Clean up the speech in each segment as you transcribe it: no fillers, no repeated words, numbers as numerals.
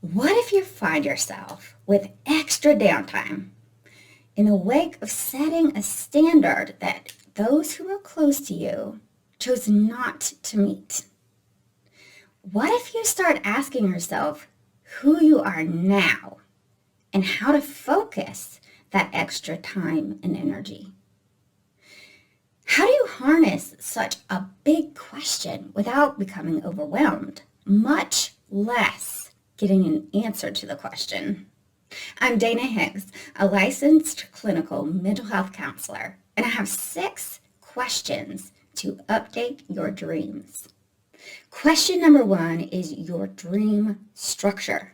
What if you find yourself with extra downtime in the wake of setting a standard that those who are close to you chose not to meet? What if you start asking yourself who you are now and how to focus that extra time and energy? How do you harness such a big question without becoming overwhelmed, much less getting an answer to the question? I'm Dana Higgs, a licensed clinical mental health counselor, and I have 6 questions to update your dreams. Question number 1 is your dream structure.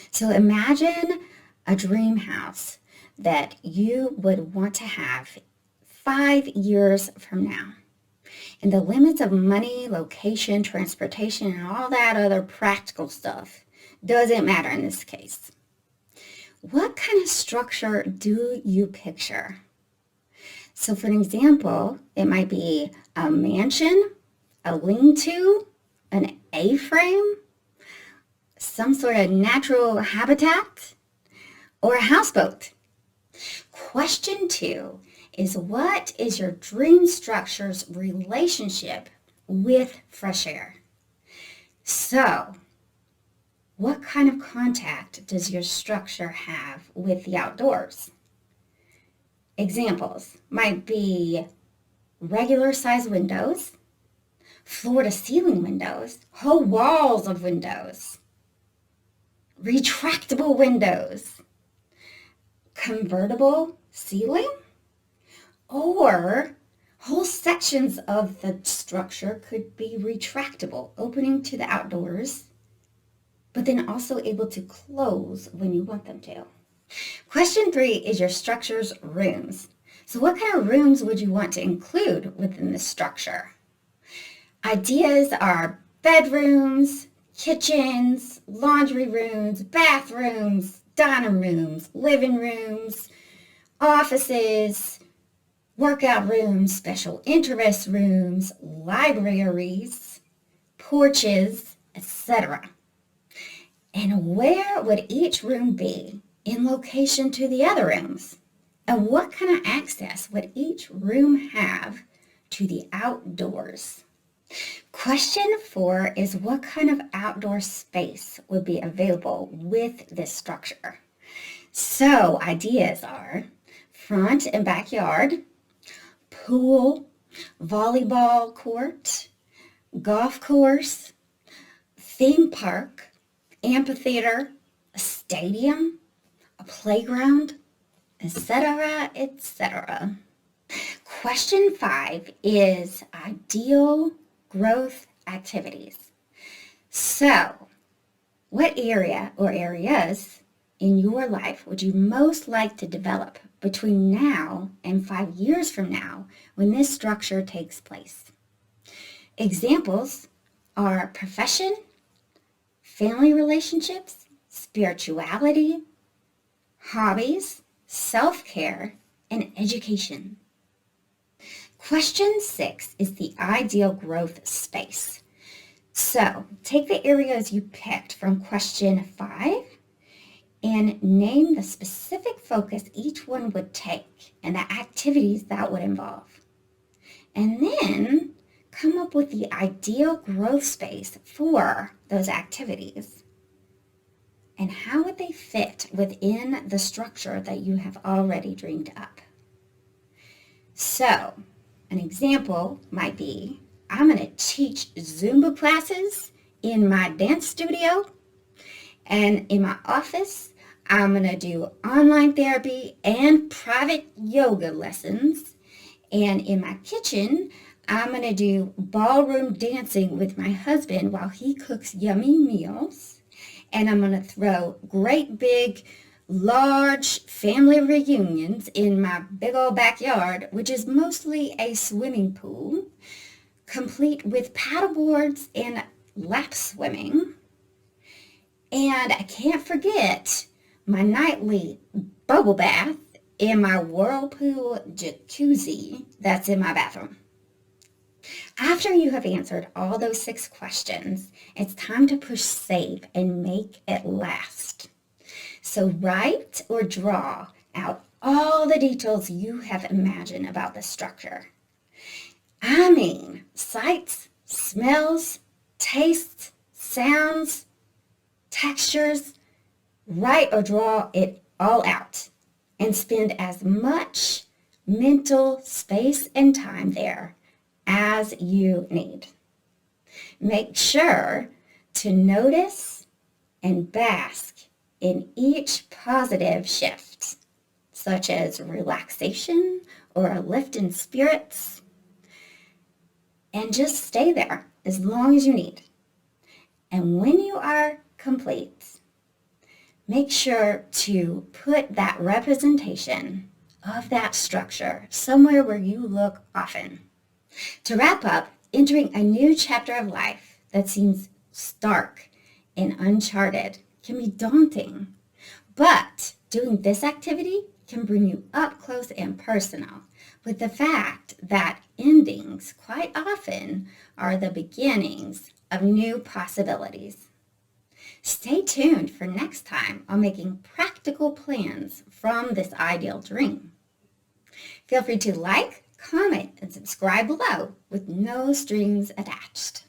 So imagine a dream house that you would want to have 5 years from now. And the limits of money, location, transportation, and all that other practical stuff doesn't matter in this case. What kind of structure do you picture? So for an example, it might be a mansion, a lean-to, an A-frame, some sort of natural habitat, or a houseboat. Question 2 is, what is your dream structure's relationship with fresh air? So, what kind of contact does your structure have with the outdoors? Examples might be regular size windows, floor to ceiling windows, whole walls of windows, retractable windows, convertible ceiling, or whole sections of the structure could be retractable, opening to the outdoors, but then also able to close when you want them to. Question 3 is your structure's rooms. So what kind of rooms would you want to include within the structure? Ideas are bedrooms, kitchens, laundry rooms, bathrooms, dining rooms, living rooms, offices, workout rooms, special interest rooms, libraries, porches, etc. And where would each room be in location to the other rooms? And what kind of access would each room have to the outdoors? Question 4 is, what kind of outdoor space would be available with this structure? So ideas are front and backyard, pool, volleyball court, golf course, theme park, amphitheater, a stadium, a playground, etc., etc. Question 5 is ideal growth activities. So, what area or areas in your life would you most like to develop between now and 5 years from now when this structure takes place? Examples are profession, family relationships, spirituality, hobbies, self-care, and education. Question 6 is the ideal growth space. So take the areas you picked from question 5 and name the specific focus each one would take and the activities that would involve. And then come up with the ideal growth space for those activities. And how would they fit within the structure that you have already dreamed up? So, an example might be, I'm going to teach Zumba classes in my dance studio, and in my office, I'm going to do online therapy and private yoga lessons, and in my kitchen, I'm going to do ballroom dancing with my husband while he cooks yummy meals, and I'm going to throw great big large family reunions in my big old backyard, which is mostly a swimming pool, complete with paddleboards and lap swimming. And I can't forget my nightly bubble bath in my whirlpool jacuzzi that's in my bathroom. After you have answered all those 6 questions, it's time to push save and make it last. So write or draw out all the details you have imagined about the structure. I mean, sights, smells, tastes, sounds, textures. Write or draw it all out and spend as much mental space and time there as you need. Make sure to notice and bask in each positive shift, such as relaxation or a lift in spirits, and just stay there as long as you need. And when you are complete, make sure to put that representation of that structure somewhere where you look often. To wrap up, entering a new chapter of life that seems stark and uncharted can be daunting, but doing this activity can bring you up close and personal with the fact that endings quite often are the beginnings of new possibilities. Stay tuned for next time on making practical plans from this ideal dream. Feel free to like, comment, and subscribe below with no strings attached.